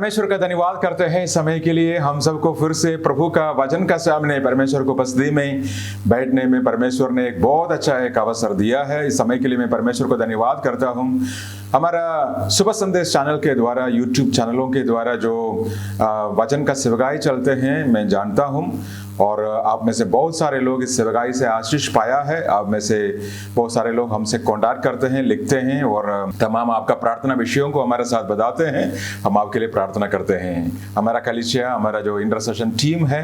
परमेश्वर का धन्यवाद करते हैं इस समय के लिए। हम सबको फिर से प्रभु का वचन का सामने परमेश्वर को उपस्थिति में बैठने में परमेश्वर ने एक बहुत अच्छा एक अवसर दिया है। इस समय के लिए मैं परमेश्वर को धन्यवाद करता हूँ। हमारा सुबह संदेश चैनल के द्वारा, यूट्यूब चैनलों के द्वारा जो वचन का सेवकाई चलते हैं, मैं जानता हूँ और आप में से बहुत सारे लोग इस सेवकाई से आशीष पाया है। आप में से बहुत सारे लोग हमसे कॉन्टैक्ट करते हैं, लिखते हैं और तमाम आपका प्रार्थना विषयों को हमारे साथ बताते हैं। हम आपके लिए प्रार्थना करते हैं। हमारा कलीसिया, हमारा जो इंटरसेशन टीम है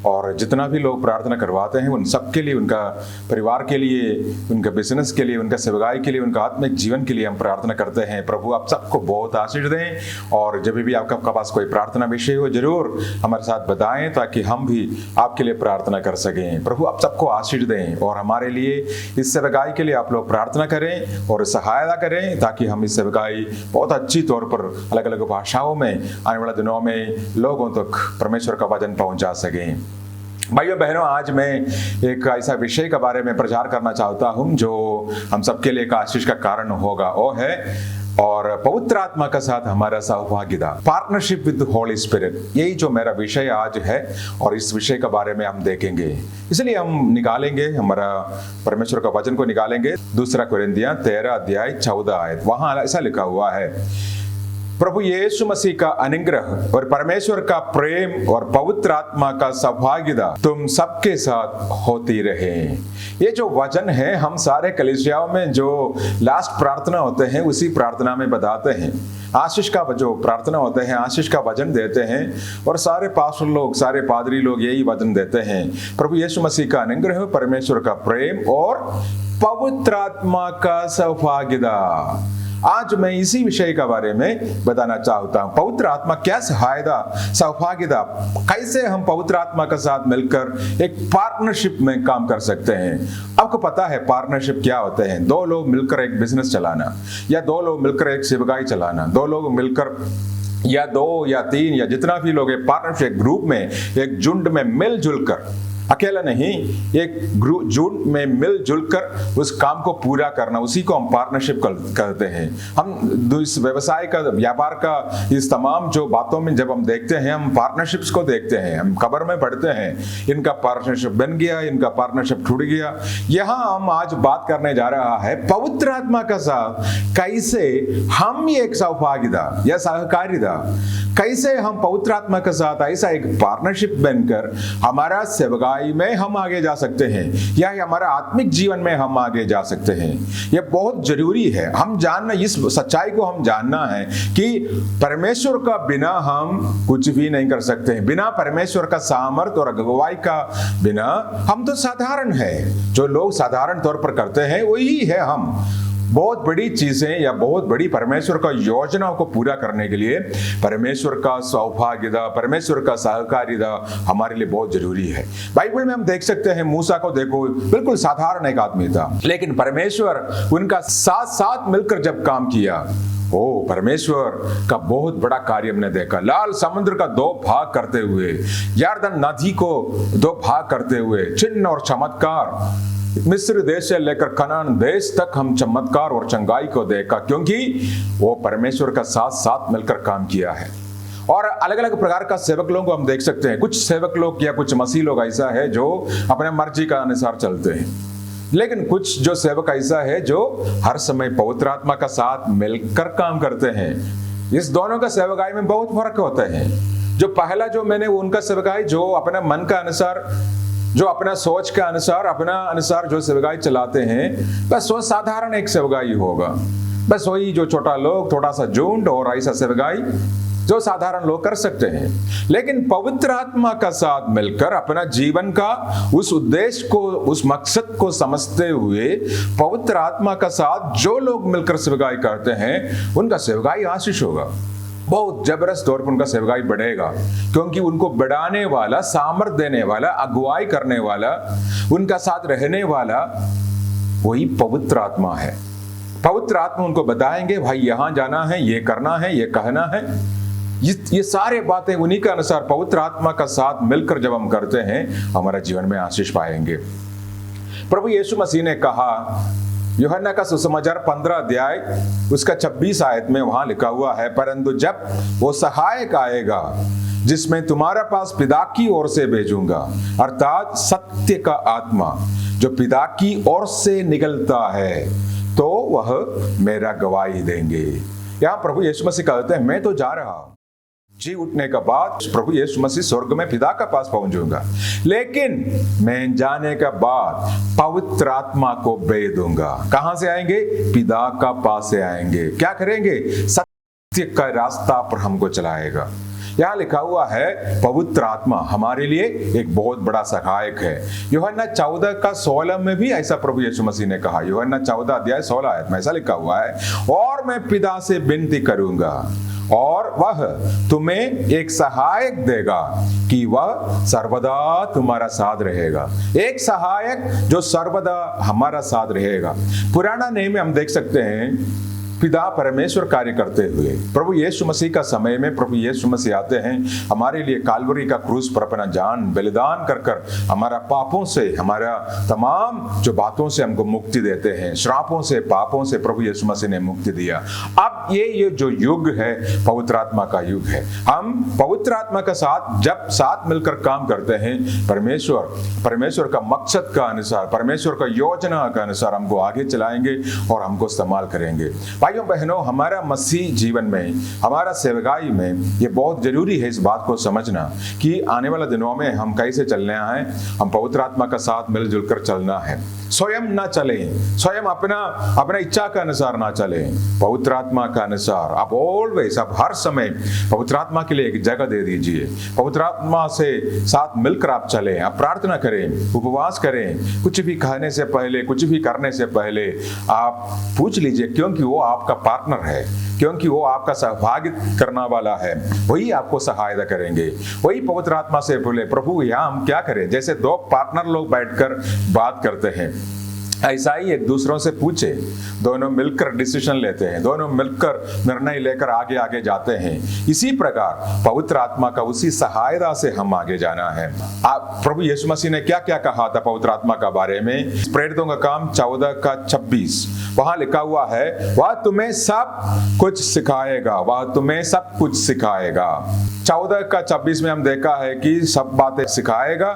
और जितना भी लोग प्रार्थना करवाते हैं, उन सब के लिए, उनका परिवार के लिए, उनका बिजनेस के लिए, उनका सेवकाई के लिए, उनका आत्मिक जीवन के लिए हम प्रार्थना करते हैं। प्रभु आप सबको बहुत आशीष दें और जब भी आपका पास कोई प्रार्थना विषय हो, जरूर हमारे साथ बताएं ताकि हम भी आपके लिए प्रार्थना कर सकें। प्रभु आप सबको आशीष दें और हमारे लिए इस सेवकाई के लिए आप लोग प्रार्थना करें और सहायता करें ताकि हम इस सेवकाई बहुत अच्छी तौर पर अलग अलग भाषाओं में आने वाले दिनों में लोगों तक परमेश्वर का वचन पहुंचा सकें। भाइयों बहनों, आज मैं एक ऐसा विषय के बारे में प्रचार करना चाहता हूं जो हम सबके लिए एक आशीष का कारण होगा। वो है और पवित्र आत्मा के साथ हमारा सौभाग्यता, पार्टनरशिप विद होली स्पिरिट। यही जो मेरा विषय आज है और इस विषय के बारे में हम देखेंगे। इसलिए हम निकालेंगे हमारा परमेश्वर का वचन को निकालेंगे। 2 कोरिन्थियों 13 अध्याय 14 आयत। वहां ऐसा लिखा हुआ है, प्रभु यीशु मसीह का अनुग्रह और परमेश्वर का प्रेम और पवित्र आत्मा का सौभाग्यता तुम सबके साथ होती रहे। ये जो वचन है, हम सारे कलीसियाओं में जो लास्ट प्रार्थना होते हैं उसी प्रार्थना में बताते हैं। आशीष का जो प्रार्थना होते हैं, आशीष का वचन देते हैं और सारे पास्टर लोग, सारे पादरी लोग यही वचन देते हैं, प्रभु यीशु मसीह का अनुग्रह, परमेश्वर का प्रेम और पवित्र आत्मा का सौभाग्यता। आज मैं इसी विषय के बारे में बताना चाहता हूं। पवित्र आत्मा क्या सहायता, सौभाग्यता, कैसे हम पवित्र आत्मा के साथ मिलकर एक पार्टनरशिप में काम कर सकते हैं। आपको पता है पार्टनरशिप क्या होते हैं? 2 लोग मिलकर एक बिजनेस चलाना, या 2 लोग मिलकर एक सेवकाई चलाना, 2 लोग मिलकर या 2 या 3 या जितना भी लोग एक पार्टनरशिप, ग्रुप में, एक झुंड में मिलजुल कर, अकेला नहीं, एक झुंड में मिलजुल कर उस काम को पूरा करना, उसी को हम पार्टनरशिप करते हैं। हम इस व्यवसाय का, व्यापार का, इस तमाम जो बातों में जब हम देखते हैं, हम पार्टनरशिप्स को देखते हैं, हम खबर में पढ़ते हैं, इनका पार्टनरशिप बन गया, इनका पार्टनरशिप टूट गया। यहाँ हम आज बात करने जा रहा है पवित्र आत्मा के साथ कैसे हम एक सौभाग्यता या सहकारिता, कैसे हम पवित्र आत्मा के साथ ऐसा एक पार्टनरशिप बनकर हमारा सेवकाई में हम आगे जा सकते हैं या हमारा आत्मिक जीवन में हम आगे जा सकते हैं। यह बहुत जरूरी है। हम जानना, इस सच्चाई को हम जानना है कि परमेश्वर का बिना हम कुछ भी नहीं कर सकते हैं। बिना परमेश्वर का सामर्थ्य और अगुवाई का बिना हम तो साधारण है। जो लोग साधारण तौर पर करते हैं वही है हम। बहुत बड़ी चीजें या बहुत बड़ी परमेश्वर का योजनाओं को पूरा करने के लिए परमेश्वर का सौभाग्यता, परमेश्वर का सहकारिता हमारे लिए बहुत जरूरी है। बाइबल में हम देख सकते हैं, मूसा को देखो, बिल्कुल साधारण एक आदमी था, लेकिन परमेश्वर उनका साथ साथ मिलकर जब काम किया, परमेश्वर का बहुत बड़ा कार्य हमने देखा। लाल समुद्र का 2 भाग करते हुए, यरदन नदी को 2 भाग करते हुए, चिन्ह और चमत्कार, मिस्र देश से लेकर कनान देश तक हम चमत्कार और चंगाई को देखा, क्योंकि वो परमेश्वर का साथ साथ मिलकर काम किया है। और अलग अलग प्रकार का सेवक लोगों को हम देख सकते हैं। कुछ सेवक लोग या कुछ मसीह लोग ऐसा है जो अपने मर्जी का अनुसार चलते हैं, लेकिन कुछ जो सेवक ऐसा है जो हर समय पवित्र आत्मा का साथ मिलकर काम करते हैं। इस दोनों का सेवकाई में बहुत फर्क होता है। जो पहला जो मैंने उनका सेवकाई जो अपना मन का अनुसार, जो अपना सोच के अनुसार, अपना अनुसार जो सेवकाई चलाते हैं, बस वो साधारण एक सेवकाई होगा। बस वही जो छोटा लोग, थोड़ा सा झुंड और ऐसा सेवकाई जो साधारण लोग कर सकते हैं। लेकिन पवित्र आत्मा का साथ मिलकर अपना जीवन का उस उद्देश्य को, उस मकसद को समझते हुए पवित्र आत्मा का साथ जो लोग मिलकर सेवकाई करते हैं, उनका सेवकाई आशीष होगा। बहुत जबरदस्त तौर पर उनका सेवकाई बढ़ेगा, क्योंकि उनको बढ़ाने वाला, सामर्थ देने वाला, अगुवाई करने वाला, उनका साथ रहने वाला वही पवित्र आत्मा है। पवित्र आत्मा उनको बताएंगे, भाई यहां जाना है, ये करना है, ये कहना है। ये सारे बातें उन्हीं के अनुसार पवित्र आत्मा का साथ मिलकर जब हम करते हैं, हमारा जीवन में आशीष पाएंगे। प्रभु यीशु मसीह ने कहा यूहन्ना का सुसमाचार 15 अध्याय उसका 26 आयत में वहां लिखा हुआ है, परंतु जब वो सहायक आएगा जिसमें तुम्हारे पास पिता की ओर से भेजूंगा, अर्थात सत्य का आत्मा जो पिता की ओर से निकलता है, तो वह मेरा गवाही देंगे। यहां प्रभु यीशु मसीह कहते हैं, मैं तो जा रहा हूं, जी उठने के बाद प्रभु यीशु मसीह स्वर्ग में पिता के पास पहुंचूंगा, लेकिन मैं जाने के बाद पवित्र आत्मा को भेज दूंगा। कहां से आएंगे? पिता का पास से आएंगे। क्या करेंगे? सत्य का रास्ता पर हमको चलाएगा। यहां लिखा हुआ है पवित्र आत्मा हमारे लिए एक बहुत बड़ा सहायक है। यूहन्ना 14 का 16 में भी ऐसा प्रभु यीशु मसीह ने कहा। यूहन्ना 14 अध्याय 16 आयत में ऐसा लिखा हुआ है, और मैं पिता से विनती करूंगा और वह तुम्हें एक सहायक देगा कि वह सर्वदा तुम्हारा साथ रहेगा। एक सहायक जो सर्वदा हमारा साथ रहेगा। पुराना नियम में हम देख सकते हैं पिता परमेश्वर कार्य करते हुए प्रभु यीशु मसीह का समय में प्रभु यीशु मसीह आते हैं, हमारे लिए काल्वरी का क्रूस पर अपना जान बलिदान कर कर हमारा पापों से, हमारा तमाम जो बातों से हमको मुक्ति देते हैं, श्रापों से, पापों से प्रभु यीशु मसीह ने मुक्ति दिया। अब ये जो युग है पवित्र आत्मा का युग है। हम पवित्र आत्मा का साथ जब साथ मिलकर काम करते हैं, परमेश्वर का मकसद का अनुसार, परमेश्वर का योजना का अनुसार हमको आगे चलाएंगे और हमको इस्तेमाल करेंगे। भाइयों बहनों, हमारा मसीह जीवन में, हमारा सेवकाई में ये बहुत जरूरी है इस बात को समझना कि आने वाले दिनों में हम कैसे चलने हैं। हम पवित्र आत्मा का साथ मिलजुल कर चलना है। स्वयं ना चलें, स्वयं अपना इच्छा का अनुसार ना चलें, पवित्र आत्मा का अनुसार। आप ऑलवेज, आप हर समय पवित्र आत्मा के लिए एक जगह दे दीजिए। पवित्र आत्मा से साथ मिलकर आप चलें, आप प्रार्थना करें, उपवास करें। कुछ भी खाने से पहले, कुछ भी करने से पहले आप पूछ लीजिए, क्योंकि वो आपका पार्टनर है, क्योंकि वो आपका सहभागी करने वाला है, वही आपको सहायता करेंगे। वही पवित्र आत्मा से बोले, प्रभु यहाँ हम क्या करें? जैसे दो पार्टनर लोग बैठकर बात करते हैं, ऐसा ही एक दूसरों से पूछे, दोनों मिलकर डिसीजन लेते हैं, दोनों मिलकर निर्णय लेकर आगे आगे जाते हैं। इसी प्रकार पवित्र आत्मा का उसी सहायता से हम आगे जाना है। प्रभु यीशु मसीह ने क्या क्या कहा था पवित्र आत्मा का बारे में? प्रेरितों का काम 14 का 26 वहां लिखा हुआ है, वह तुम्हें सब कुछ सिखाएगा, वह तुम्हें सब कुछ सिखाएगा। 14 का 26 में हम देखा है कि सब बातें सिखाएगा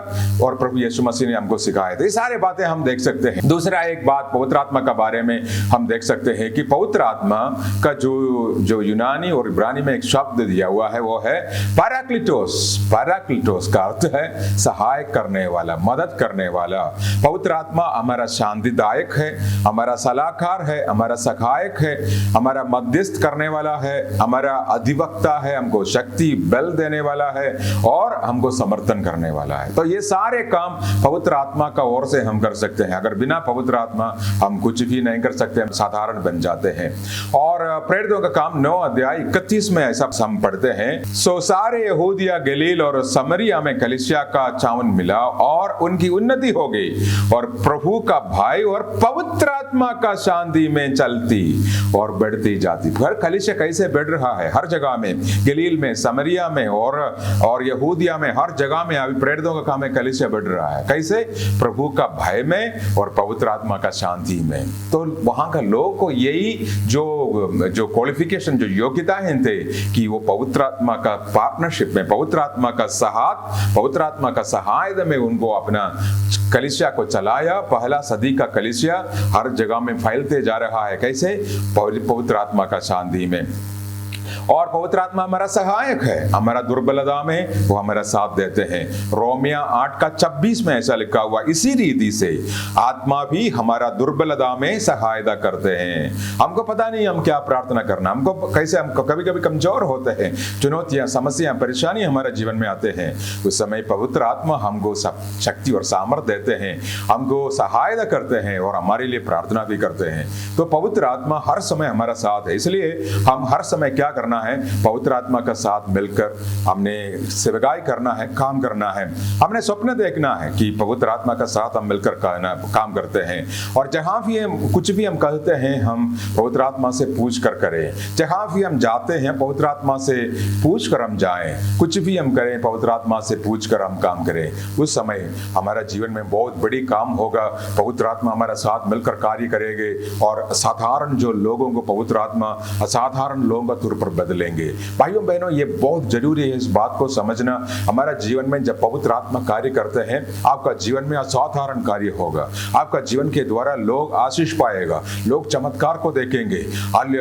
और प्रभु यीशु मसीह ने हमको सिखाया था। ये सारी बातें हम देख सकते हैं। दूसरा एक बात पवित्र आत्मा का बारे में हम देख सकते हैं कि पवित्र आत्मा का जो यूनानी और इब्रानी में एक शब्द दिया हुआ है वो है पैराक्लिटोस। पैराक्लिटोस का अर्थ है सहायक करने वाला, मदद करने वाला। पवित्र आत्मा हमारा शांतिदायक है, हमारा सलाहकार है, हमारा सहायक है, हमारा मध्यस्थ करने वाला है, हमारा अधिवक्ता है, हमको शक्ति बल देने वाला है और हमको समर्थन करने वाला है। तो ये सारे काम पवित्र आत्मा का ओर से हम कर सकते हैं। अगर बिना पवित्र आत्मा हम कुछ भी नहीं कर सकते, हम साधारण बन जाते हैं। और प्रेरितों का काम 9 अध्याय 31 में ऐसा हम पढ़ते हैं, सो सारे यहूदिया, गलील और समरिया में कलीसिया का चावन मिला और उनकी उन्नति हो गई और प्रभु का भाई और पवित्र आत्मा का शांति में चलती और बढ़ती जाती। हर कलीसिया कैसे बढ़ रहा है? हर जगह में, गलील में, समरिया में और यहूदिया में, हर जगह में अभी प्रेरितों का काम है, कलीसिया बढ़ रहा है। कैसे? प्रभु का भय में और पवित्र आत्मा का शांति में। तो वहां का लोग को यही जो क्वालिफिकेशन, जो योग्यताएं थे कि वो पवित्र आत्मा का पार्टनरशिप में, पवित्र आत्मा का साथ, पवित्र आत्मा का सहायता में उनको अपना कलीसिया को चलाया। पहला सदी का कलीसिया हर जगह में फैलते जा रहा है। कैसे? पवित्र आत्मा का शांति में। और पवित्र आत्मा हमारा सहायक है, हमारा दुर्बलता में वो हमारा साथ देते हैं। रोमिया 8 का 26 में ऐसा लिखा हुआ, इसी रीति से आत्मा भी हमारा दुर्बलता में सहायता करते हैं। हमको पता नहीं हम क्या प्रार्थना करना, हमको कैसे, हमको कभी कभी कमजोर होते हैं, चुनौतियां, समस्याएं, परेशानी हमारे जीवन में आते हैं। उस समय पवित्र आत्मा हमको शक्ति और सामर्थ्य देते हैं, हमको सहायता करते हैं और हमारे लिए प्रार्थना भी करते हैं। तो पवित्र आत्मा हर समय हमारा साथ है। इसलिए हम हर समय क्या करना है? पवित्र आत्मा का साथ मिलकर हमने सेवकाई करना है, काम करना है। हमने स्वप्न देखना है कि पवित्र आत्मा का साथ हम मिलकर काम करते हैं। और जहां भी हम कुछ भी हम कहते हैं, हम पवित्र आत्मा से पूछ कर करें। जहां भी हम जाते हैं, पवित्र आत्मा से पूछ कर हम जाएं। कुछ भी हम करें, पवित्र आत्मा से पूछ कर हम काम करें। उस समय हमारा जीवन में बहुत बड़ी काम होगा। पवित्र आत्मा हमारा साथ मिलकर कार्य करेंगे और साधारण जो लोगों को पवित्र आत्मा असाधारण लोगों का तौर पर बदलेंगे। भाइयों बहनों, ये बहुत जरूरी है इस बात को समझना। हमारा जीवन में जब पवित्र आत्मा कार्य करते हैं, आपका जीवन में असाधारण कार्य होगा। आपका जीवन के द्वारा लोग आशीष पाएगा, लोग चमत्कार को देखेंगे,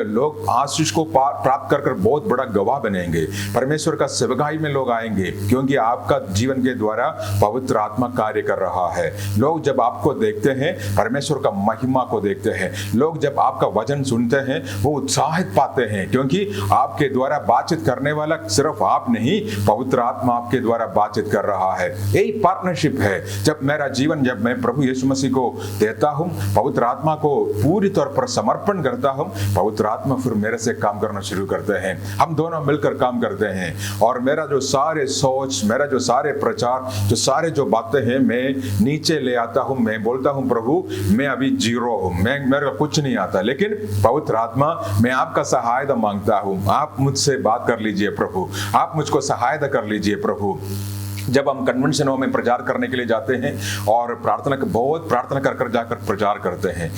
लोग आशीष को प्राप्त कर बहुत बड़ा गवाह बनेंगे। परमेश्वर का सेवकाई में लोग आएंगे, क्योंकि आपका जीवन के द्वारा पवित्र आत्मा कार्य कर रहा है। लोग जब आपको देखते हैं, परमेश्वर का महिमा को देखते हैं। लोग जब आपका वचन सुनते हैं, वो उत्साहित पाते हैं, क्योंकि आपके द्वारा बातचीत करने वाला सिर्फ आप नहीं, पवित्र आत्मा आपके द्वारा बातचीत कर रहा है। यही पार्टनरशिप है। जब मेरा जीवन, जब मैं प्रभु यीशु मसीह को देता हूं, पवित्र आत्मा को पूरी तौर पर समर्पण करता हूं, पवित्र आत्मा फिर मेरे से काम करना शुरू करते हैं। हम दोनों मिलकर काम करते हैं और मेरा जो सारे सोच, मेरा जो सारे प्रचार, जो सारे जो बातें हैं, मैं नीचे ले आता हूं। मैं बोलता हूं, प्रभु मैं अभी जीरो हूं, मेरे को कुछ नहीं आता, लेकिन पवित्र आत्मा मैं आपका सहायता मांगता हूं। आप मुझसे बात कर लीजिए प्रभु, आप मुझको सहायता कर लीजिए प्रभु। जब हम कन्वेंशनों में प्रचार करने के लिए जाते हैं और बहुत प्रार्थना कर जाकर प्रचार करते हैं,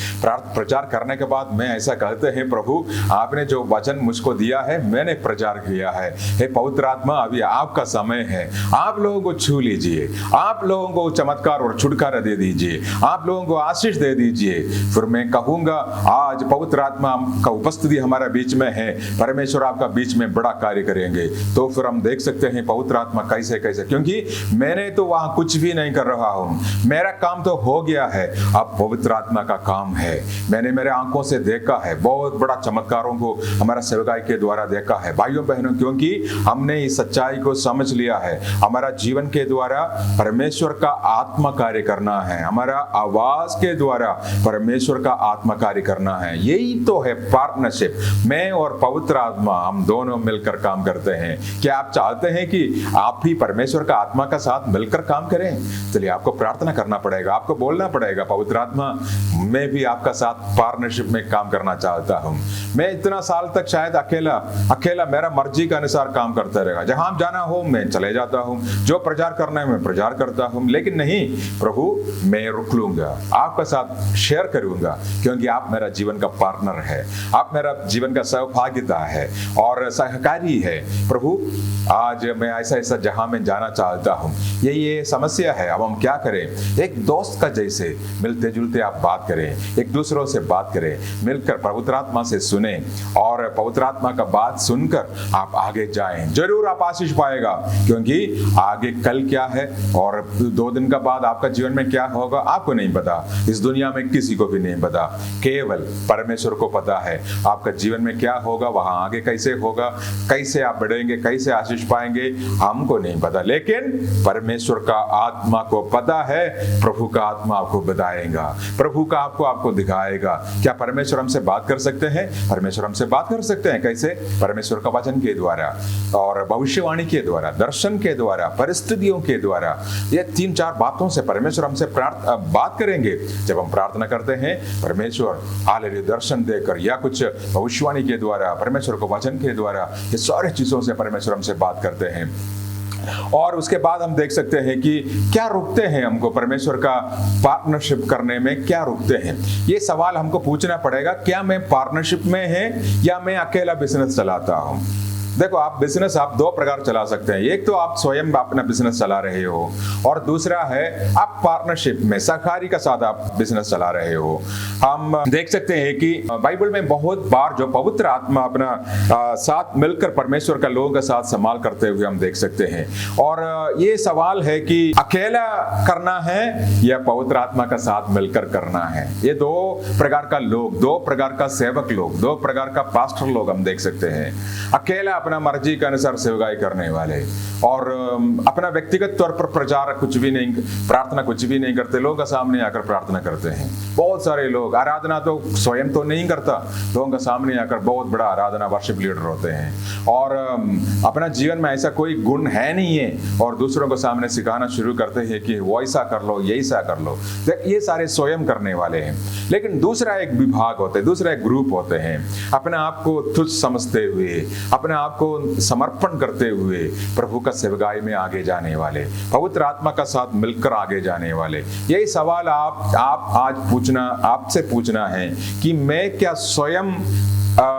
प्रचार करने के बाद मैं ऐसा कहते हैं, प्रभु आपने जो वचन मुझको दिया है, मैंने प्रचार किया है। हे पवित्र आत्मा, अभी आपका समय है, आप लोगों को छू लीजिए, आप लोगों को चमत्कार और छुटकारा दे दीजिए, आप लोगों को आशीष दे दीजिए। फिर मैं कहूंगा, आज पवित्र आत्मा का उपस्थिति हमारा बीच में है, परमेश्वर आपका बीच में बड़ा कार्य करेंगे। तो फिर हम देख सकते हैं पवित्र आत्मा कैसे, क्योंकि मैंने तो वहां कुछ भी नहीं कर रहा हूं, मेरा काम तो हो गया है, अब पवित्र आत्मा का काम है। मैंने मेरे आंखों से देखा है, बहुत बड़ा चमत्कारों को हमारा सेवकाई के द्वारा देखा है। भाइयों बहनों, क्योंकि हमने इस सच्चाई को समझ लिया है, हमारा जीवन के द्वारा परमेश्वर का आत्मा कार्य करना है, हमारा आवाज के द्वारा परमेश्वर का आत्मा कार्य करना है। यही तो है पार्टनरशिप। मैं और पवित्र आत्मा, हम दोनों मिलकर काम करते हैं। क्या आप चाहते हैं कि आप भी परमेश्वर का आत्मा का साथ मिलकर काम करें? चलिए, आपको प्रार्थना करना पड़ेगा, आपको बोलना पड़ेगा, पवित्र आत्मा मैं भी आपका साथ पार्टनरशिप में काम करना चाहता हूं। मैं इतना साल तक शायद अकेला मेरा मर्जी के अनुसार काम करता रहेगा। जहां जाना हो मैं चले जाता हूं, जो प्रचार करना है मैं प्रचार करता हूं, लेकिन नहीं प्रभु, मैं रुक लूंगा, आपका साथ शेयर करूंगा, क्योंकि आप मेरा जीवन का पार्टनर है, आप मेरा जीवन का सहभागिता है और सहकारी है। प्रभु आज मैं ऐसा जहां में जाना चाहता हूं, ये समस्या है, अब हम क्या करें? एक दोस्त का जैसे मिलते जुलते आप बात करें, एक दूसरों से बात करें, मिलकर पवित्र आत्मा से सुने और पवित्र आत्मा का बात सुनकर आप आगे जाएं। जरूर आप आशीष पाएगा, क्योंकि आगे कल क्या है और 2 दिन का बाद आपका जीवन में क्या होगा आपको नहीं पता, इस दुनिया में किसी को भी नहीं पता, केवल परमेश्वर को पता है आपका जीवन में क्या होगा, वहां आगे कैसे होगा, कैसे आप बढ़ेंगे, कैसे आशीष पाएंगे, हमको नहीं पता, लेकिन परमेश्वर का आत्मा को पता है। प्रभु का आत्मा आपको बताएगा, प्रभु का आपको दिखाएगा। क्या परमेश्वर हमसे बात कर सकते हैं? परमेश्वर हमसे बात कर सकते हैं। कैसे? परमेश्वर का वचन के द्वारा और भविष्यवाणी के द्वारा, दर्शन के द्वारा, परिस्थितियों के द्वारा। ये 3-4 बातों से परमेश्वर हमसे बात करेंगे। जब हम प्रार्थना करते हैं, परमेश्वर हालेलुया दर्शन देकर या कुछ भविष्यवाणी के द्वारा, परमेश्वर को वचन के द्वारा, ये सारी चीजों से परमेश्वर हमसे बात करते हैं। और उसके बाद हम देख सकते हैं कि क्या रुकते हैं हमको परमेश्वर का पार्टनरशिप करने में, क्या रुकते हैं? ये सवाल हमको पूछना पड़ेगा, क्या मैं पार्टनरशिप में है या मैं अकेला बिजनेस चलाता हूं? देखो, आप बिजनेस आप 2 प्रकार चला सकते हैं। एक तो आप स्वयं अपना बिजनेस चला रहे हो और दूसरा है आप पार्टनरशिप में, सहकारी का साथ आप बिजनेस चला रहे हो। हम देख सकते हैं कि बाइबल में बहुत बार जो पवित्र आत्मा अपना साथ मिलकर परमेश्वर का लोगों का साथ संभाल करते हुए हम देख सकते हैं। और ये सवाल है कि अकेला करना है या पवित्र आत्मा का साथ मिलकर करना है। ये 2 प्रकार का लोग, 2 प्रकार का सेवक लोग, 2 प्रकार का पास्टर लोग हम देख सकते हैं। अकेला अपना मर्जी के अनुसार सेवकाई करने वाले, और अपना व्यक्तिगत तौर पर प्रचार कुछ भी नहीं, प्रार्थना कुछ भी नहीं करते, लोगों का सामने आकर प्रार्थना करते हैं। बहुत सारे लोग आराधना तो स्वयं तो नहीं करता, लोगों का सामने आकर बहुत बड़ा आराधना वर्शिप लीडर होते हैं, और अपना जीवन में ऐसा कोई गुण है नहीं है, और दूसरों को सामने सिखाना शुरू करते हैं कि वो ऐसा कर लो, ये ऐसा कर लो। ये सारे स्वयं करने वाले हैं। लेकिन दूसरा एक विभाग होते हैं, दूसरा एक ग्रुप होते हैं, अपने आप को तुच्छ समझते हुए, अपने आप को समर्पण करते हुए प्रभु का सेवकाई में आगे जाने वाले, पवित्र आत्मा का साथ मिलकर आगे जाने वाले। यही सवाल आप आज आपसे पूछना है कि मैं क्या स्वयं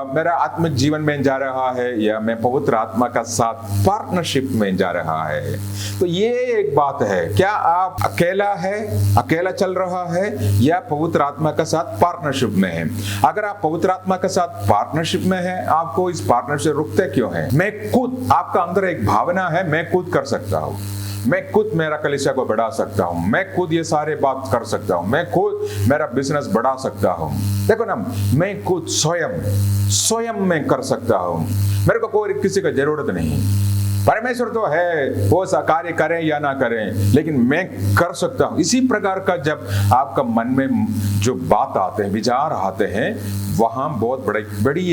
मेरा आत्मिक जीवन में जा रहा है, या मैं पवित्र आत्मा का साथ पार्टनरशिप में जा रहा है। तो ये एक बात है, क्या आप अकेला चल रहा है, या पवित्र आत्मा का साथ पार्टनरशिप में है। अगर आप पवित्र आत्मा के साथ पार्टनरशिप में है, आपको इस पार्टनरशिप से रुकते क्यों है। मैं खुद, आपका अंदर एक भावना है, मैं खुद कर सकता हूँ, मैं खुद मेरा कलीसिया को बढ़ा सकता हूँ, मैं खुद ये सारे बात कर सकता हूँ, मैं खुद मेरा बिजनेस बढ़ा सकता हूँ। देखो ना, मैं खुद स्वयं मैं कर सकता हूँ, मेरे को कोई किसी की जरूरत नहीं। परमेश्वर तो है, वो कार्य करें या ना करें, लेकिन मैं कर सकता हूँ। इसी प्रकार का जब आपका मन में जो बात आते हैं, विचार आते हैं, वहां बहुत बड़ी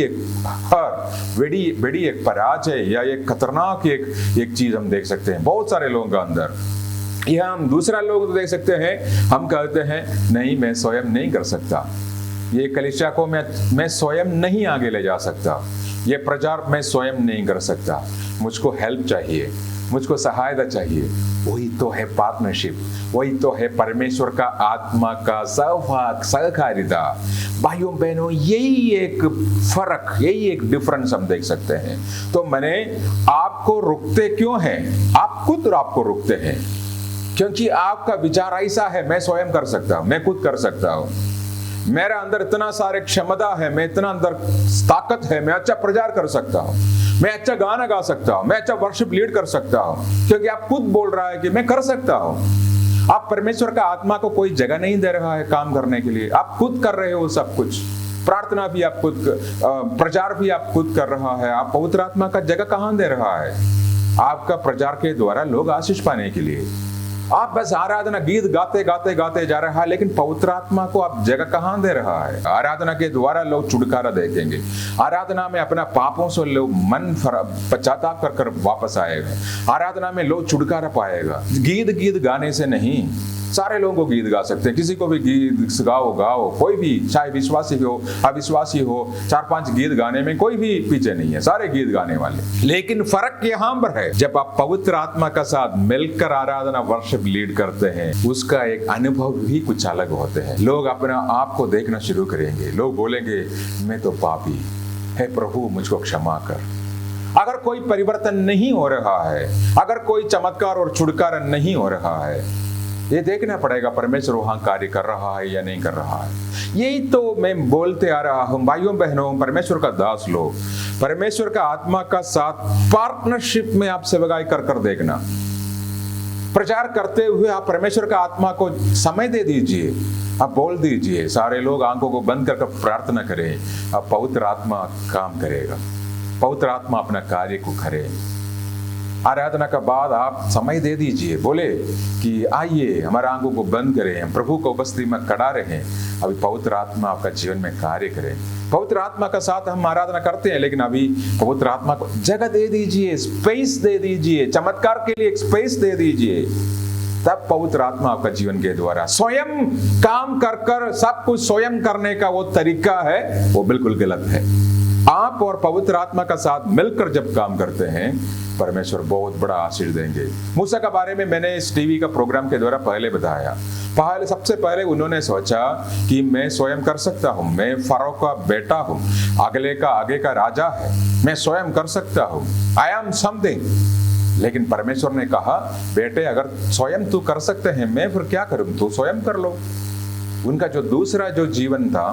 एक पराजय या एक खतरनाक एक चीज हम देख सकते हैं बहुत सारे लोगों का अंदर। या हम दूसरा लोग तो देख सकते हैं, हम कहते हैं नहीं, मैं स्वयं नहीं कर सकता, ये कलीसिया को मैं स्वयं नहीं आगे ले जा सकता, ये प्रचार मैं स्वयं नहीं कर सकता, मुझको हेल्प चाहिए, मुझको सहायता चाहिए। वही तो है पार्टनरशिप, वही तो है परमेश्वर का आत्मा का सहकारिता। भाइयों बहनों, यही एक फर्क, यही एक डिफरेंस हम देख सकते हैं। तो मैंने आपको रुकते क्यों हैं, आप खुद आपको रुकते हैं, क्योंकि आपका विचार ऐसा है, मैं स्वयं कर सकता हूं, मैं खुद कर सकता हूं, मेरा अंदर इतना सारे क्षमता है, मैं इतना अंदर ताकत है, मैं अच्छा प्रचार कर सकता हूं, मैं अच्छा गाना गा सकता हूं, मैं अच्छा वर्शिप लीड कर सकता हूं, क्योंकि आप खुद बोल रहा है कि मैं कर सकता हूं। आप परमेश्वर का आत्मा को कोई जगह नहीं दे रहा है काम करने के लिए, आप खुद कर रहे हो सब कुछ। प्रार्थना भी आप खुद, प्रचार भी आप खुद कर रहा है। आप पवित्र आत्मा का जगह कहां दे रहा है आपका प्रचार के द्वारा लोग आशीष पाने के लिए? आप बस आराधना गीत गाते जा रहा है, लेकिन पवित्र आत्मा को आप जगह कहां दे रहा है? आराधना के द्वारा लोग छुटकारा देखेंगे, आराधना में अपना पापों से लोग मन पश्चाताप कर वापस आएगा, आराधना में लोग छुटकारा पाएगा। गीत गाने से नहीं, सारे लोगों को गीत गा सकते हैं, किसी को भी गीत गाओ, कोई भी, चाहे विश्वासी हो अविश्वासी हो, 4-5 गीत गाने में कोई भी पीछे नहीं है, सारे गीत गाने वाले। लेकिन फर्क यहाँ पर है, जब आप पवित्र आत्मा का साथ मिलकर आराधना वर्शिप लीड करते हैं, उसका एक अनुभव भी कुछ अलग होते हैं। लोग अपना आप को देखना शुरू करेंगे, लोग बोलेंगे मैं तो पापी है, प्रभु मुझको क्षमा कर। अगर कोई परिवर्तन नहीं हो रहा है, अगर कोई चमत्कार और छुटकारा नहीं हो रहा है, ये देखना पड़ेगा परमेश्वर वहां कार्य कर रहा है या नहीं कर रहा है। यही तो मैं बोलते आ रहा हूं भाइयों बहनों, परमेश्वर का दास लोग, परमेश्वर का आत्मा का साथ पार्टनरशिप में आप सेवकाई कर देखना। प्रचार करते हुए आप परमेश्वर का आत्मा को समय दे दीजिए, आप बोल दीजिए, सारे लोग आंखों को बंद कर प्रार्थना करें, अब पवित्र आत्मा काम करेगा, पवित्र आत्मा अपना कार्य को करे। आराधना का बाद आप समय दे दीजिए, बोले कि आइए हमारे आंखों को बंद करें, हम प्रभु को उपस्थिति में खड़ा रहें, अभी पवित्र आत्मा आपका जीवन में कार्य करें। पवित्र आत्मा का साथ हम आराधना करते हैं, लेकिन अभी पवित्र आत्मा को जगह दे दीजिए, स्पेस दे दीजिए, चमत्कार के लिए एक स्पेस दे दीजिए, तब पवित्र आत्मा आपका जीवन के द्वारा स्वयं काम कर सब कुछ स्वयं करने का वो तरीका है, वो बिल्कुल गलत है। आप और पवित्र आत्मा का साथ मिलकर जब काम करते हैं, परमेश्वर बहुत बड़ा आशीष देंगे। मूसा के बारे में मैंने इस टीवी का प्रोग्राम के द्वारा पहले बताया। सबसे पहले उन्होंने सोचा कि मैं स्वयं कर सकता हूँ, मैं फरो का बेटा हूँ, आगे का राजा है, मैं स्वयं कर सकता हूँ, आई एम समथिंग। लेकिन परमेश्वर ने कहा, बेटे अगर स्वयं तू कर सकते हैं, मैं फिर क्या करूँ, तू स्वयं कर लो। उनका जो दूसरा जो जीवन था,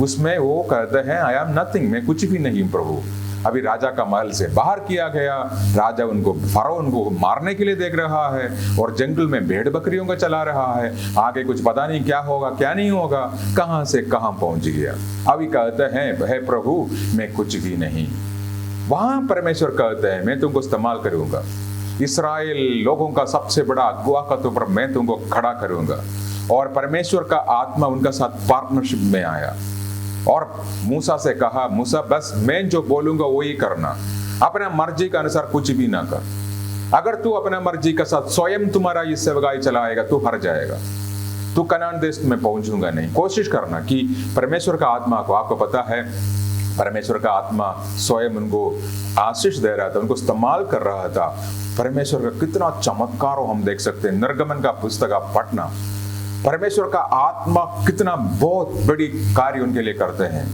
उसमें वो कहते हैं आई एम नथिंग, मैं कुछ भी नहीं प्रभु। अभी राजा का महल से बाहर किया गया, राजा फरो उनको मारने के लिए देख रहा है, और जंगल में भेड़ बकरियों को चला रहा है, आगे कुछ पता नहीं क्या होगा क्या नहीं होगा, कहां से कहां पहुंच गया। अभी कहते हैं हे प्रभु मैं कुछ भी नहीं, वहां परमेश्वर कहते हैं मैं तुमको इस्तेमाल करूंगा, इस्राएल लोगों का सबसे बड़ा अगुवा का तो पर मैं तुमको खड़ा करूंगा। और परमेश्वर का आत्मा उनका साथ पार्टनरशिप में आया और मूसा से कहा, मूसा बस मैं जो बोलूंगा वही करना, अपना मर्जी के अनुसार कुछ भी ना कर। अगर तू अपना मर्जी के साथ स्वयं तुम्हारा ये सेवकाई चलाएगा तू हार जाएगा, तू कनान देश में पहुंचूंगा नहीं। कोशिश करना कि परमेश्वर का आत्मा को, आपको पता है परमेश्वर का आत्मा स्वयं उनको आशीष दे रहा था, उनको इस्तेमाल कर रहा था। परमेश्वर का कितना चमत्कार हम देख सकते हैं। निर्गमन का पुस्तक आप पढ़ना, परमेश्वर का आत्मा कितना बहुत बड़ी कार्य उनके लिए करते हैं।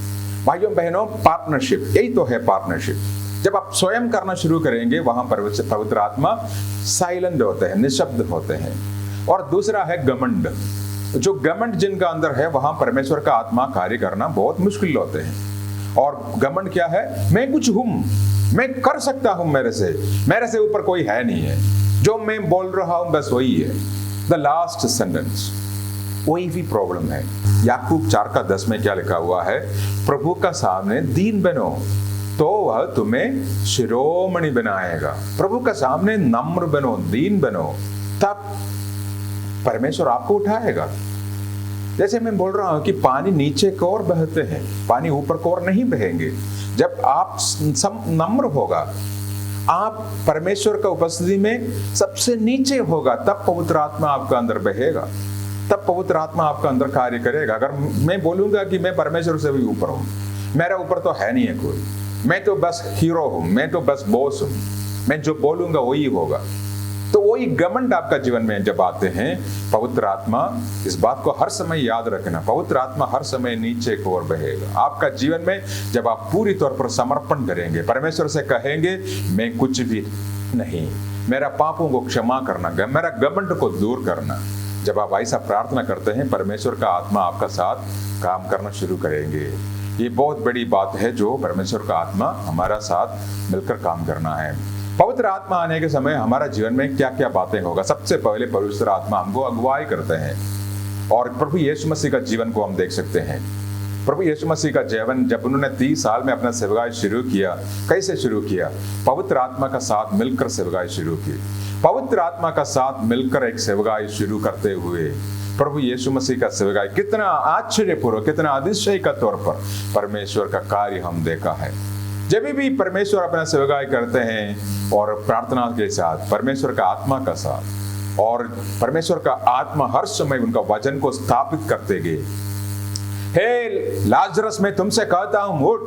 भाइयों बहनों, पार्टनरशिप, यही तो है पार्टनरशिप। जब आप स्वयं करना शुरू करेंगे वहां पवित्र आत्मा साइलेंट होते हैं, निशब्द होते हैं। और दूसरा है घमंड। जो घमंड जिनका अंदर है वहां परमेश्वर का आत्मा कार्य करना बहुत मुश्किल होते हैं। और घमंड क्या है? मैं कुछ हूं, मैं कर सकता हूं, मेरे से ऊपर कोई है नहीं है, जो मैं बोल रहा हूं बस वही है। द लास्ट सेंटेंस, वही भी प्रॉब्लम है। याकूब 4:10 में क्या लिखा हुआ है? प्रभु का सामने दीन बनो तो वह तुम्हें शिरोमणि बनाएगा। प्रभु का सामने नम्र बनो, दीन बनो, तब परमेश्वर आपको उठाएगा। जैसे मैं बोल रहा हूं कि पानी नीचे की ओर बहते हैं, पानी ऊपर की ओर नहीं बहेंगे। जब आप नम्र होगा, आप परमेश्वर का उपस्थिति में सबसे नीचे होगा, तब पवित्र आत्मा आपका अंदर बहेगा, तब पवित्र आत्मा आपका अंदर कार्य करेगा। अगर मैं बोलूंगा कि मैं परमेश्वर से भी ऊपर हूं, मेरा ऊपर तो है नहीं है कोई, मैं तो बस हीरो हूं, मैं तो बस बॉस हूं, मैं जो बोलूंगा वही होगा, तो वही घमंड आपका जीवन में जब आते हैं, पवित्र आत्मा, इस बात को हर समय याद रखना, पवित्र आत्मा हर समय नीचे की ओर बहेगा। आपका जीवन में जब आप पूरी तौर पर समर्पण करेंगे, परमेश्वर से कहेंगे मैं कुछ भी नहीं, मेरा पापों को क्षमा करना, मेरा घमंड को दूर करना, जब आप ऐसा प्रार्थना करते हैं, परमेश्वर का आत्मा आपका साथ काम करना शुरू करेंगे। ये बहुत बड़ी बात है जो परमेश्वर का आत्मा हमारा साथ मिलकर काम करना है। पवित्र आत्मा आने के समय हमारा जीवन में क्या क्या बातें होगा? सबसे पहले पवित्र आत्मा हमको अगुवाई करते हैं और प्रभु यीशु मसीह का जीवन को हम देख सकते हैं। प्रभु यीशु मसीह का जीवन, जब उन्होंने 30 साल में अपना सेवकाई शुरू किया, कैसे शुरू किया? पवित्र आत्मा का साथ मिलकर सेवकाई शुरू की। पवित्र आत्मा का साथ मिलकर एक सेवकाई शुरू करते हुए प्रभु यीशु मसीह का सेवकाई कितना आश्चर्यपूर्वक, कितना अतिशय का तौर पर परमेश्वर का कार्य हम देखा है। जब भी परमेश्वर अपना सेवकाई करते हैं और प्रार्थना के साथ, परमेश्वर का आत्मा का साथ, और परमेश्वर का आत्मा हर समय उनका वचन को स्थापित करते गए। हे लाजरस, मैं तुमसे कहता हूं उठ।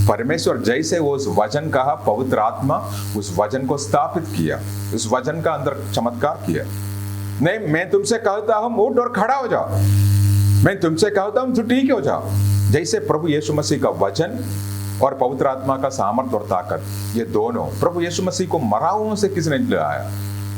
परमेश्वर जैसे वो उस वचन कहा, पवित्र आत्मा उस वचन को स्थापित किया, उस वचन का अंदर चमत्कार किया। नहीं, मैं तुमसे कहता हूं उठ और खड़ा हो जाओ, मैं तुमसे कहता हूं तो ठीक हो जाओ। जैसे प्रभु यीशु मसीह का वचन और पवित्र आत्मा का सामर्थ और ताकत, ये दोनों, प्रभु यीशु मसीह को मरा हुओं से किसने लाया?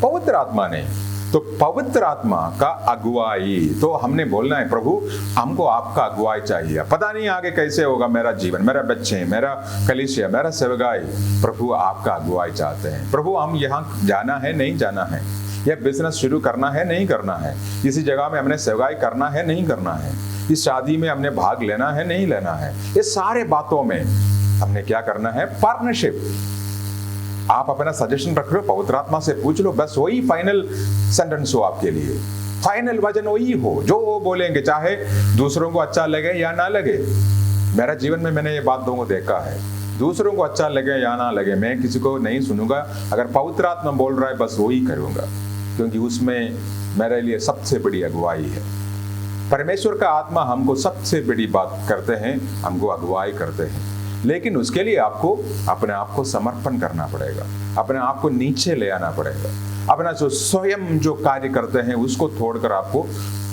पवित्र आत्मा ने। तो पवित्र आत्मा का अगुवाई, तो हमने बोलना है प्रभु हमको आपका अगुवाई चाहिए। पता नहीं आगे कैसे होगा मेरा जीवन, मेरा बच्चे, मेरा कलीसिया, मेरा सेवकाई, प्रभु आपका अगुवाई चाहते हैं। प्रभु हम यहाँ जाना है नहीं जाना है, यह बिजनेस शुरू करना है नहीं करना है, इसी जगह में हमने सेवकाई करना है नहीं करना है, इस शादी में हमने भाग लेना है नहीं लेना है, ये सारे बातों में हमने क्या करना है? पार्टनरशिप। आप अपना सजेशन रख लो, पवित्र आत्मा से पूछ लो, बस वही फाइनल सेंटेंस हो आपके लिए, फाइनल वचन वही हो जो वो बोलेंगे, चाहे दूसरों को अच्छा लगे या ना लगे। मेरा जीवन में मैंने ये बातों को देखा है, दूसरों को अच्छा लगे या ना लगे, मैं किसी को नहीं सुनूंगा। अगर पवित्र आत्मा बोल रहा है बस वही करूंगा, क्योंकि उसमें मेरे लिए सबसे बड़ी अगुवाई है। परमेश्वर का आत्मा हमको सबसे बड़ी बात करते हैं, हमको अगुवाई करते हैं, लेकिन उसके लिए आपको अपने आप को समर्पण करना पड़ेगा, अपने आप को नीचे ले आना पड़ेगा, अपना जो स्वयं जो कार्य करते हैं उसको छोड़कर आपको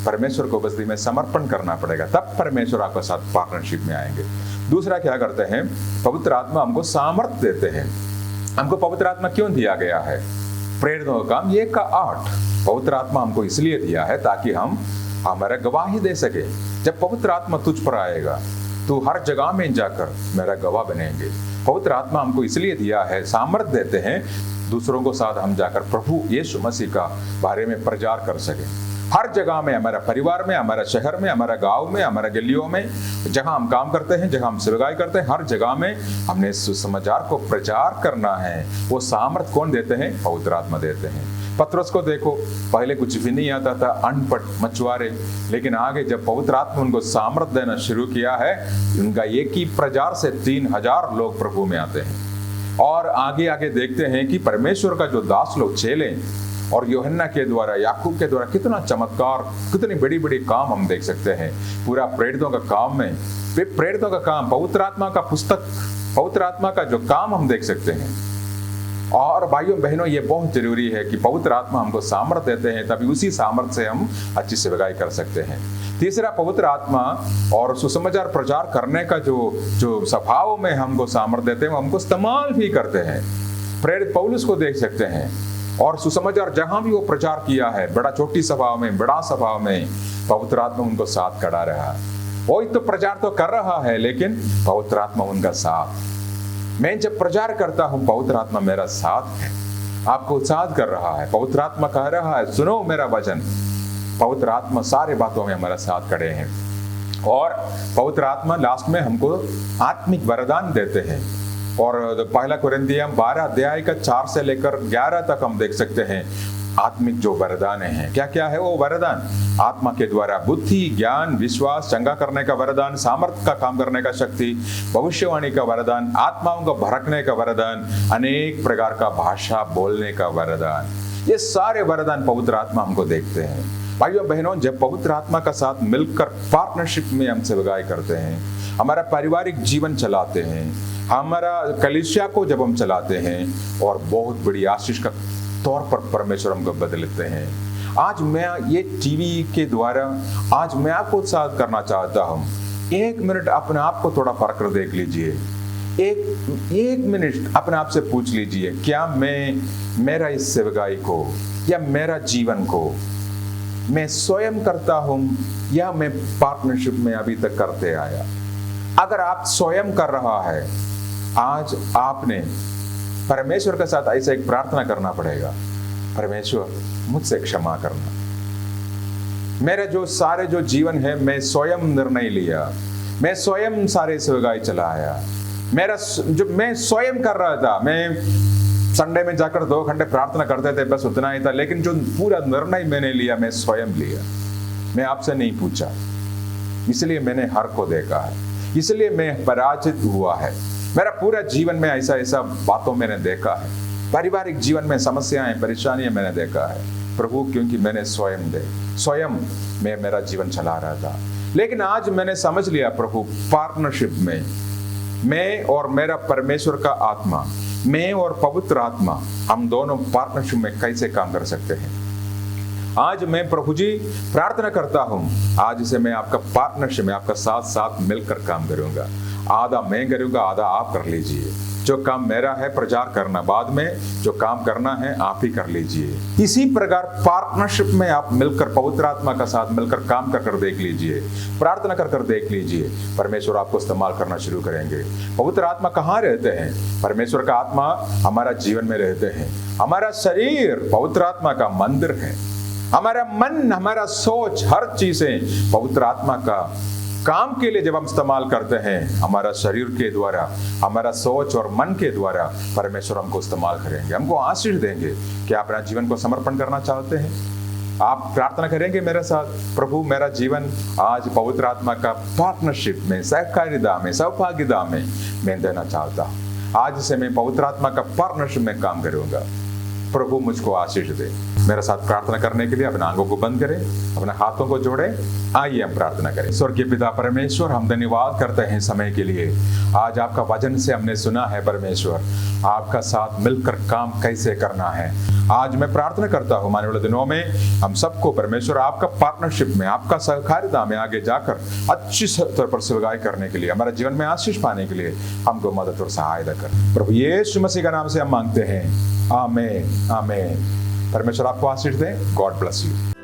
परमेश्वर को उपस्थिति में समर्पण करना पड़ेगा, तब परमेश्वर आपके साथ पार्टनरशिप में आएंगे। दूसरा क्या करते हैं? पवित्र आत्मा हमको सामर्थ्य देते हैं। हमको पवित्र आत्मा क्यों दिया गया है? प्रेरितों का काम 1:8। पवित्र आत्मा हमको इसलिए दिया है ताकि हम हमारा गवाही दे सके। जब पवित्र आत्मा तुझ पर आएगा तो हर जगह में जाकर मेरा गवाह बनेंगे। पवित्र आत्मा हमको इसलिए दिया है, सामर्थ्य देते हैं दूसरों को साथ हम जाकर प्रभु यीशु मसीह का बारे में प्रचार कर सके। हर जगह में, हमारा परिवार में, हमारा शहर में, हमारा गांव में, हमारा गलियों में, जहां हम काम करते हैं, जहां हम सेवकाई करते हैं, हर जगह में हमने सुसमाचार को प्रचार करना है। वो सामर्थ कौन देते हैं? पवित्र आत्मा देते हैं। पतरस को देखो, पहले कुछ भी नहीं आता था, अनपढ़ मछुआरे, लेकिन आगे जब पवित्र आत्मा उनको सामर्थ देना शुरू किया है, उनका एक ही प्रचार से 3000 लोग प्रभु में आते हैं। और आगे आगे देखते हैं कि परमेश्वर का जो दास लोग, चेले और यूहन्ना के द्वारा, याकूब के द्वारा कितना चमत्कार, कितनी बड़ी बड़ी काम हम देख सकते हैं। पूरा प्रेरितों का काम में, प्रेरितों का काम, पवित्र आत्मा का पुस्तक, पवित्र आत्मा का जो काम हम देख सकते हैं। और भाइयों बहनों, ये बहुत जरूरी है कि पवित्र आत्मा हमको सामर्थ्य देते हैं, तभी उसी सामर्थ्य से हम अच्छी सेवकाई कर सकते हैं। तीसरा, पवित्र आत्मा और सुसमाचार प्रचार करने का जो स्वभाव में हमको सामर्थ्य देते हैं, वो हमको इस्तेमाल भी करते हैं। प्रेरित पौलुस को देख सकते हैं, और सुसमाचार जहां भी वो प्रचार किया है, बड़ा छोटी सभाओं में, बड़ा सभाओं में, पवित्र आत्मा उनको साथ खड़ा रहा। वो तो प्रचार तो कर रहा है, लेकिन पवित्र आत्मा उनका साथ। मैं जब प्रचार करता हूं, पवित्र आत्मा मेरा साथ है, आपको उत्साहित कर रहा है। पवित्र आत्मा कह रहा है, सुनो मेरा वचन। पवित्र आत्मा सारे बातों में हमारा साथ खड़े हैं। और पवित्र आत्मा लास्ट में हमको आत्मिक वरदान देते हैं। और पहला कुरिन्थियों 12 अध्याय का 4 से लेकर 11 तक हम देख सकते हैं आत्मिक जो वरदान हैं। क्या क्या है वो वरदान? आत्मा के द्वारा बुद्धि, ज्ञान, विश्वास, चंगा करने का वरदान, सामर्थ्य का काम करने का शक्ति, भविष्यवाणी का वरदान, आत्माओं को भड़कने का वरदान, अनेक प्रकार का भाषा बोलने का वरदान। ये सारे वरदान पवित्र आत्मा हमको देखते हैं। भाइयों बहनों, जब पवित्र आत्मा का साथ मिलकर पार्टनरशिप में हम सेवकाई करते हैं, हमारा पारिवारिक जीवन चलाते हैं, हमारा कलीसिया को जब हम चलाते हैं, और बहुत बड़ी आशीष का तौर पर परमेश्वर हमको बदलते हैं। आज मैं ये टीवी के द्वारा आज मैं आपको उत्साहित करना चाहता हूँ। 1 मिनट अपने आप को थोड़ा परख कर देख लीजिए। एक मिनट अपने आप से पूछ लीजिए, क्या मैं मेरा इस सेवकाई को या मेरा जीवन को मैं स्वयं करता हूँ या मैं पार्टनरशिप में अभी तक करते आया? अगर आप स्वयं कर रहा है, आज आपने परमेश्वर के साथ ऐसा एक प्रार्थना करना पड़ेगा, परमेश्वर मुझसे क्षमा करना। मेरे जो सारे जो जीवन है, मैं स्वयं निर्णय लिया, मैं स्वयं सारे सेवकाई चलाया, मेरा जो मैं स्वयं कर रहा था, मैं संडे में जाकर 2 घंटे प्रार्थना करते थे, बस उतना ही था, लेकिन जो पूरा निर्णय मैंने लिया, मैं स्वयं लिया, मैं आपसे नहीं पूछा। इसलिए मैंने हार को देखा है, इसलिए मैं पराजित हुआ है। मेरा पूरा जीवन में ऐसा बातों मैंने देखा है, पारिवारिक जीवन में समस्याएं, परेशानियां मैंने देखा है प्रभु, क्योंकि मैंने स्वयं मैं मेरा जीवन चला रहा था। लेकिन आज मैंने समझ लिया प्रभु, पार्टनरशिप में मैं और मेरा परमेश्वर का आत्मा, मैं और पवित्र आत्मा, हम दोनों पार्टनरशिप में कैसे काम कर सकते हैं। आज मैं प्रभु जी प्रार्थना करता हूं, आज से मैं आपका पार्टनरशिप में आपका साथ मिलकर काम करूंगा। आधा मैं करूंगा, आधा आप कर लीजिए। जो काम मेरा है प्रचार करना, बाद में जो काम करना है आप ही कर लीजिए। इसी प्रकार पार्टनरशिप में आप मिलकर पवित्र आत्मा का साथ मिलकर काम कर देख लीजिए, प्रार्थना कर देख लीजिए, परमेश्वर आपको इस्तेमाल करना शुरू करेंगे। पवित्र आत्मा कहाँ रहते हैं? परमेश्वर का आत्मा हमारा जीवन में रहते हैं। हमारा शरीर पवित्र आत्मा का मंदिर है, हमारा मन, हमारा सोच, हर चीजें पवित्र आत्मा का काम के लिए जब हम इस्तेमाल करते हैं, हमारा शरीर के द्वारा, हमारा सोच और मन के द्वारा परमेश्वर हमको इस्तेमाल करेंगे, हमको आशीष देंगे। क्या अपना जीवन को समर्पण करना चाहते हैं? आप प्रार्थना करेंगे मेरे साथ, प्रभु मेरा जीवन आज पवित्र आत्मा का पार्टनरशिप में, सहकारिता में, सौभाग्यता में मैं देना चाहता हूँ। आज से मैं पवित्र आत्मा का पार्टनरशिप में काम करूंगा। प्रभु मुझको आशीष दे। मेरे साथ प्रार्थना करने के लिए अपने आंखों को बंद करें, अपने हाथों को जोड़ें। आइए हम प्रार्थना करें। स्वर्गीय पिता परमेश्वर, हम धन्यवाद करते हैं समय के लिए। आज आपका वचन से हमने सुना है परमेश्वर, आपका साथ मिलकर काम कैसे करना है। आज मैं प्रार्थना करता हूँ आने वाले दिनों में हम सबको परमेश्वर आपका पार्टनरशिप में, आपका सहकारिता में आगे जाकर अच्छी तौर पर सेवकाई करने के लिए, हमारे जीवन में आशीष पाने के लिए हमको मदद और सहायता कर। प्रभु यीशु मसीह का नाम से हम मांगते हैं, आमीन आमीन। परमेश्वर आपको आशीष दे। God bless you.